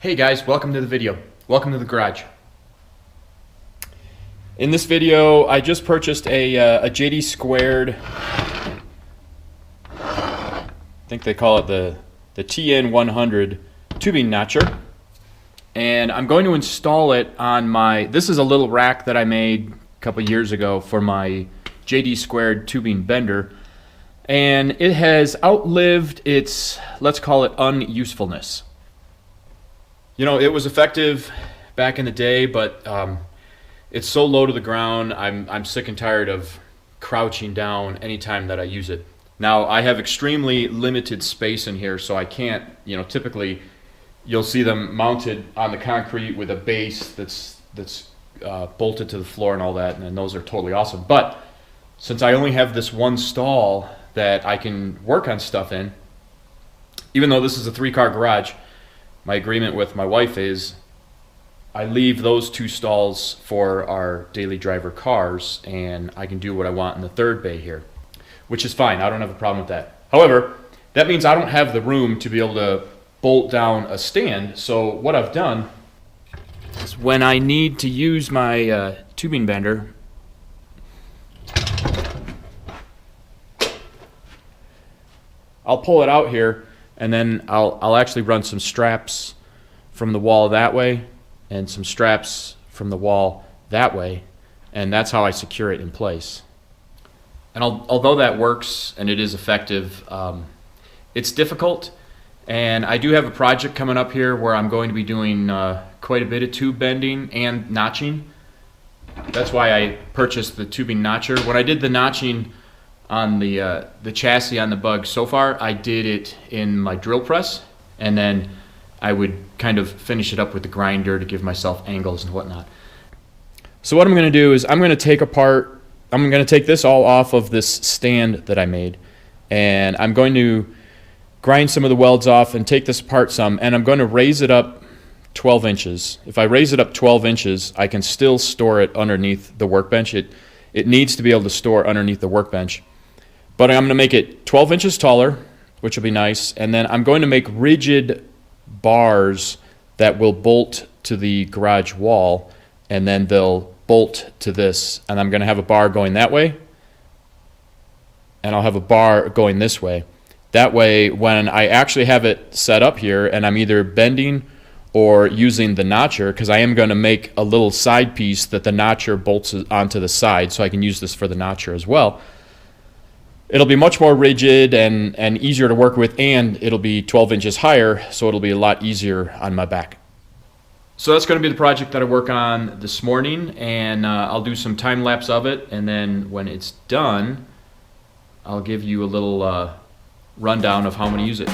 Hey guys, welcome to the video. Welcome to the garage. In this video, I just purchased a JD Squared, I think they call it the TN100 tubing notcher. And I'm going to install it on this is a little rack that I made a couple years ago for my JD Squared tubing bender. And it has outlived its, let's call it, unusefulness. You know, it was effective back in the day, but it's so low to the ground, I'm sick and tired of crouching down anytime that I use it. Now, I have extremely limited space in here, so I can't, typically you'll see them mounted on the concrete with a base that's bolted to the floor and all that, and those are totally awesome. But since I only have this one stall that I can work on stuff in, even though this is a 3-car garage, my agreement with my wife is I leave those 2 stalls for our daily driver cars, and I can do what I want in the 3rd bay here, which is fine. I don't have a problem with that. However, that means I don't have the room to be able to bolt down a stand. So what I've done is when I need to use my tubing bender, I'll pull it out here, and then I'll actually run some straps from the wall that way and some straps from the wall that way, and that's how I secure it in place. And although that works and it is effective, it's difficult, and I do have a project coming up here where I'm going to be doing quite a bit of tube bending and notching. That's why I purchased the tubing notcher. When I did the notching on the chassis on the Bug so far, I did it in my drill press, and then I would kind of finish it up with the grinder to give myself angles and whatnot. So what I'm going to do is I'm going to take this all off of this stand that I made, and I'm going to grind some of the welds off and take this apart some, and I'm going to raise it up 12 inches. If I raise it up 12 inches, I can still store it underneath the workbench. It needs to be able to store underneath the workbench. But I'm going to make it 12 inches taller, which will be nice, and then I'm going to make rigid bars that will bolt to the garage wall, and then they'll bolt to this, and I'm going to have a bar going that way, and I'll have a bar going this way. That way, when I actually have it set up here and I'm either bending or using the notcher, because I am going to make a little side piece that the notcher bolts onto the side, so I can use this for the notcher as well. It'll be much more rigid and easier to work with, and it'll be 12 inches higher, so it'll be a lot easier on my back. So that's going to be the project that I work on this morning, and I'll do some time lapse of it, and then when it's done, I'll give you a little rundown of how I'm going to use it.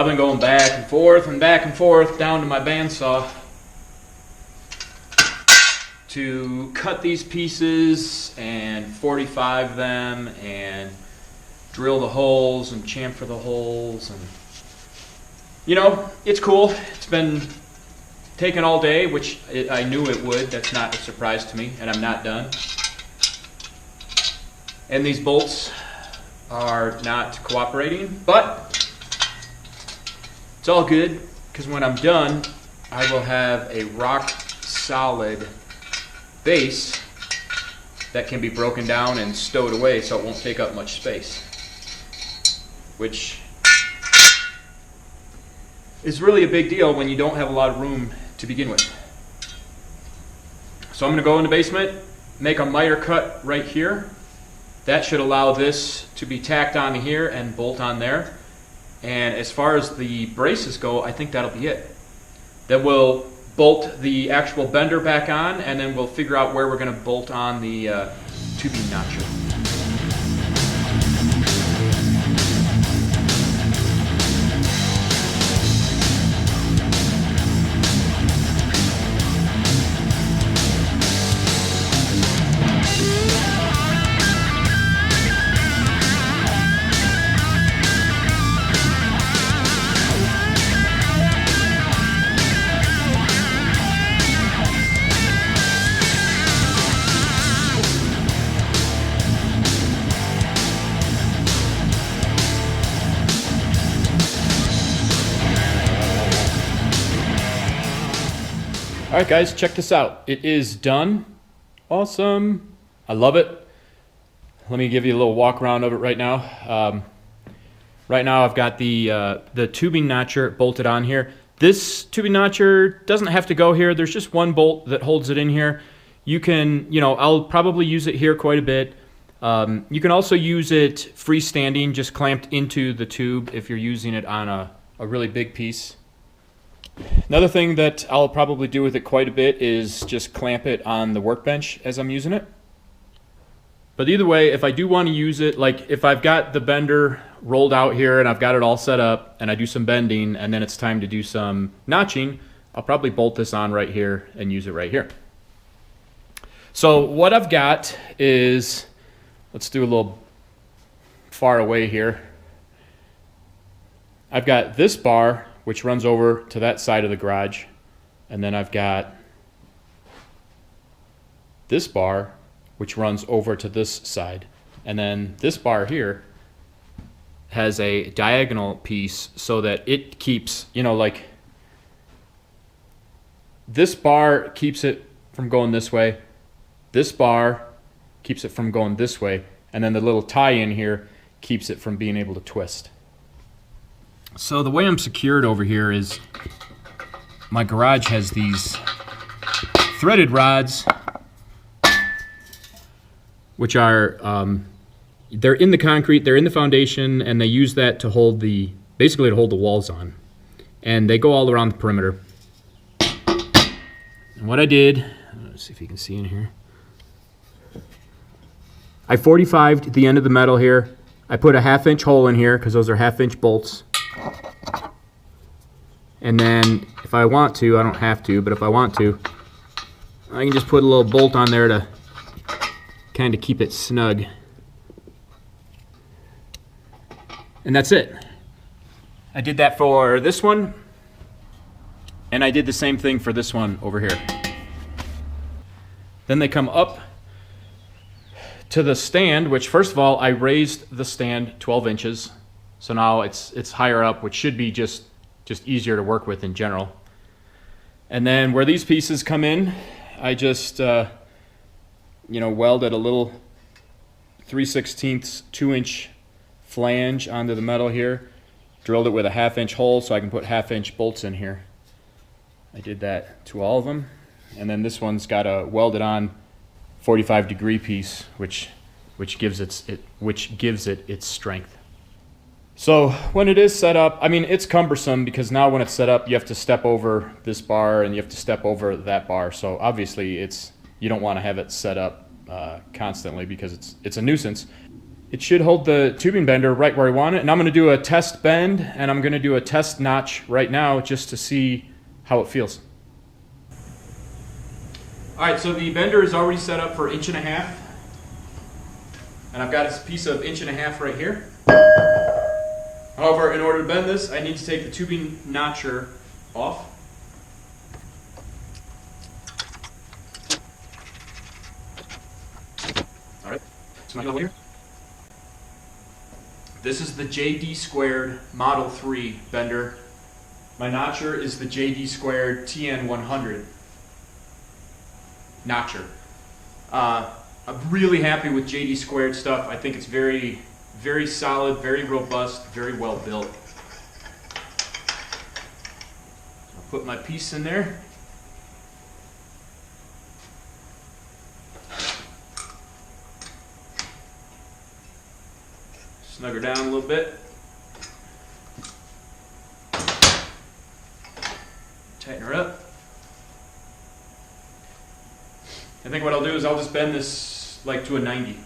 I've been going back and forth down to my bandsaw to cut these pieces and 45 them and drill the holes and chamfer the holes. And you know, it's cool. It's been taking all day, which I knew it would. That's not a surprise to me, and I'm not done. And these bolts are not cooperating, but it's all good, because when I'm done, I will have a rock solid base that can be broken down and stowed away so it won't take up much space, which is really a big deal when you don't have a lot of room to begin with. So I'm going to go in the basement, make a miter cut right here. That should allow this to be tacked on here and bolt on there. And as far as the braces go, I think that'll be it. Then we'll bolt the actual bender back on, and then we'll figure out where we're going to bolt on the tubing notcher. All right, guys, check this out. It is done. Awesome. I love it. Let me give you a little walk around of it right now. Right now I've got the tubing notcher bolted on here. This tubing notcher doesn't have to go here. There's just one bolt that holds it in here. You can, I'll probably use it here quite a bit. You can also use it freestanding, just clamped into the tube if you're using it on a really big piece. Another thing that I'll probably do with it quite a bit is just clamp it on the workbench as I'm using it. But either way, if I do want to use it, like if I've got the bender rolled out here and I've got it all set up and I do some bending and then it's time to do some notching, I'll probably bolt this on right here and use it right here. So what I've got is, let's do a little far away here. I've got this bar which runs over to that side of the garage, and then I've got this bar which runs over to this side, and then this bar here has a diagonal piece so that it keeps, like this bar keeps it from going this way, this bar keeps it from going this way, and then the little tie-in here keeps it from being able to twist. So the way I'm secured over here is my garage has these threaded rods, which are, they're in the concrete, they're in the foundation, and they use that to hold basically to hold the walls on. And they go all around the perimeter. And what I did, let's see if you can see in here. I 45'd the end of the metal here. I put a 1/2 inch hole in here because those are 1/2 inch bolts. And then if I want to, I don't have to, but if I want to, I can just put a little bolt on there to kind of keep it snug. And that's it. I did that for this one, and I did the same thing for this one over here. Then they come up to the stand, which first of all, I raised the stand 12 inches. So now it's higher up, which should be just easier to work with in general. And then where these pieces come in, I just welded a little 3/16 2-inch flange onto the metal here, drilled it with a 1/2 inch hole so I can put 1/2 inch bolts in here. I did that to all of them. And then this one's got a welded on 45-degree piece, which gives it its strength. So when it is set up, I mean, it's cumbersome because now when it's set up, you have to step over this bar and you have to step over that bar. So obviously you don't want to have it set up constantly because it's a nuisance. it should hold the tubing bender right where I want it. And I'm going to do a test bend, and I'm going to do a test notch right now just to see how it feels. All right, so the bender is already set up for 1.5 inches. And I've got this piece of 1.5 inches right here. However, in order to bend this, I need to take the tubing notcher off. All right, so my here. This is the JD Squared Model 3 bender. My notcher is the JD Squared TN100 notcher. I'm really happy with JD Squared stuff. I think it's very, very solid, very robust, very well built. I'll put my piece in there. Snug her down a little bit. Tighten her up. I think what I'll do is I'll just bend this like to a 90.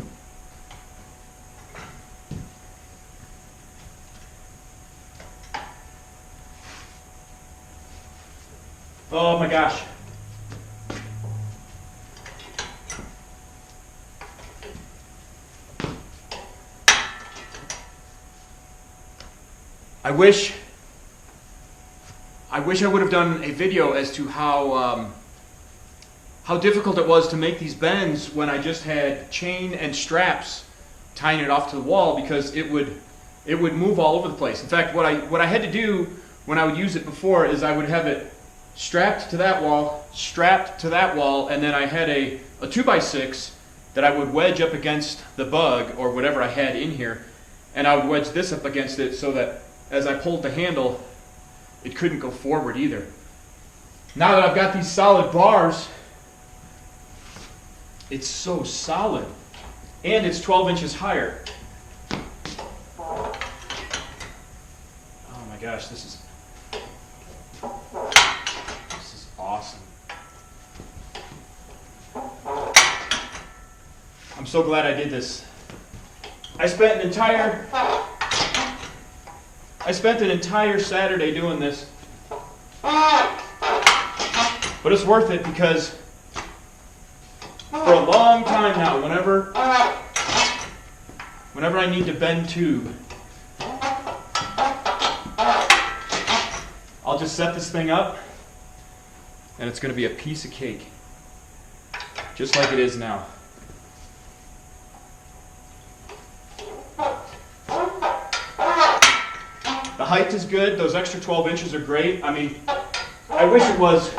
Oh my gosh. I wish I would have done a video as to how difficult it was to make these bends when I just had chain and straps tying it off to the wall, because it would move all over the place. In fact, what I had to do when I would use it before is I would have it strapped to that wall, strapped to that wall, and then I had a 2x6 that I would wedge up against the bug or whatever I had in here, and I would wedge this up against it so that as I pulled the handle, it couldn't go forward either. Now that I've got these solid bars, it's so solid, and it's 12 inches higher. Oh my gosh, this is awesome. I'm so glad I did this. I spent an entire Saturday doing this, but it's worth it, because for a long time now, whenever I need to bend tube, I'll just set this thing up, and it's going to be a piece of cake, just like it is now. The height is good. Those extra 12 inches are great. I mean, I wish it was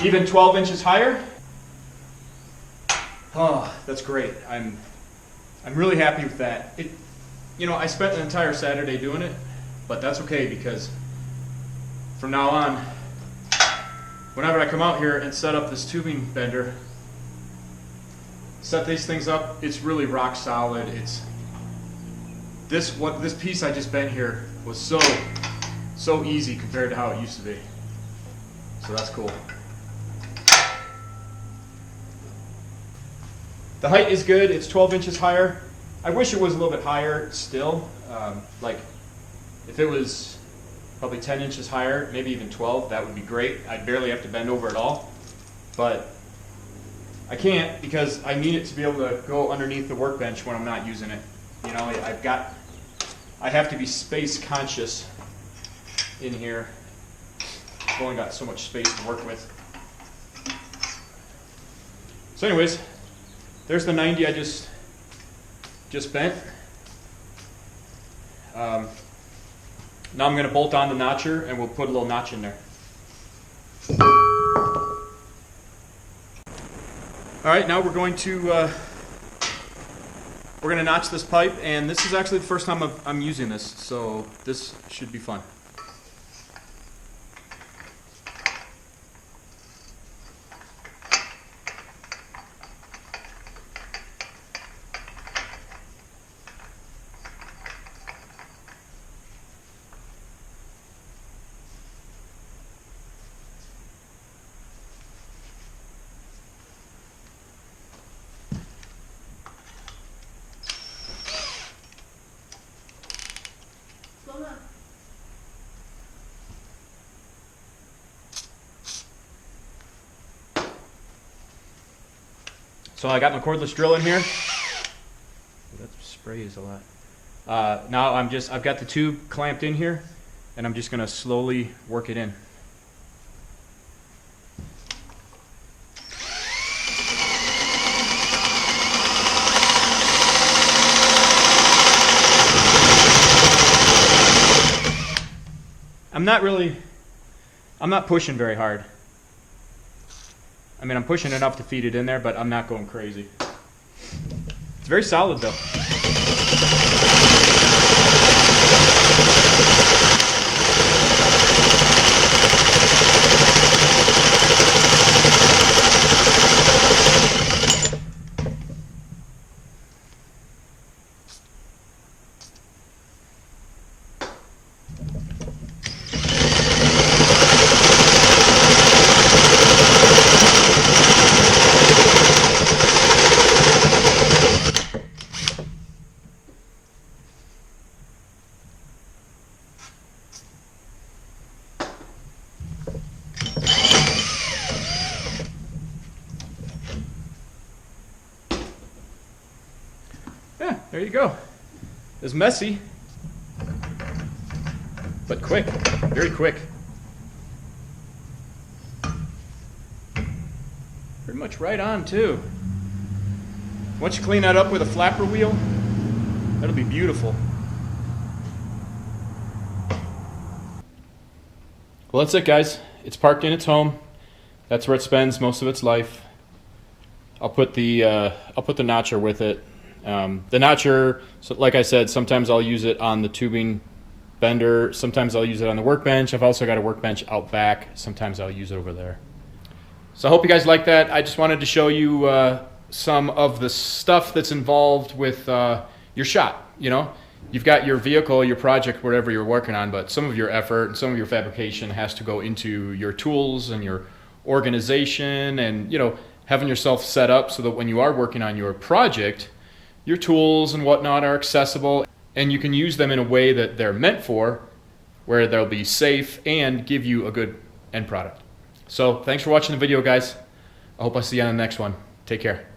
even 12 inches higher. Oh, that's great. I'm really happy with that. I spent an entire Saturday doing it, but that's okay, because from now on, whenever I come out here and set up this tubing bender, set these things up, it's really rock solid. This piece I just bent here was so easy compared to how it used to be. So that's cool. The height is good. It's 12 inches higher. I wish it was a little bit higher still. Like if it was probably 10 inches higher, maybe even 12, that would be great. I'd barely have to bend over at all. But I can't, because I need it to be able to go underneath the workbench when I'm not using it. You know, I have to be space conscious in here. I've only got so much space to work with. So anyways, there's the 90 I just bent. Now I'm going to bolt on the notcher, and we'll put a little notch in there. All right, now we're going to notch this pipe, and this is actually the first time I'm using this, so this should be fun. So I got my cordless drill in here. That spray is a lot. Now I've got the tube clamped in here, and I'm just gonna slowly work it in. I'm not pushing very hard. I mean, I'm pushing enough to feed it in there, but I'm not going crazy. It's very solid though. Yeah, there you go. It's messy, but quick, very quick. Pretty much right on too. Once you clean that up with a flapper wheel, that'll be beautiful. Well, that's it, guys. It's parked in its home. That's where it spends most of its life. I'll put the notcher with it. The notcher, so like I said, sometimes I'll use it on the tubing bender. Sometimes I'll use it on the workbench. I've also got a workbench out back. Sometimes I'll use it over there. So I hope you guys like that. I just wanted to show you some of the stuff that's involved with your shop. You know, you've got your vehicle, your project, whatever you're working on, but some of your effort and some of your fabrication has to go into your tools and your organization and, you know, having yourself set up so that when you are working on your project, your tools and whatnot are accessible and you can use them in a way that they're meant for, where they'll be safe and give you a good end product. So thanks for watching the video, guys. I hope I see you on the next one. Take care.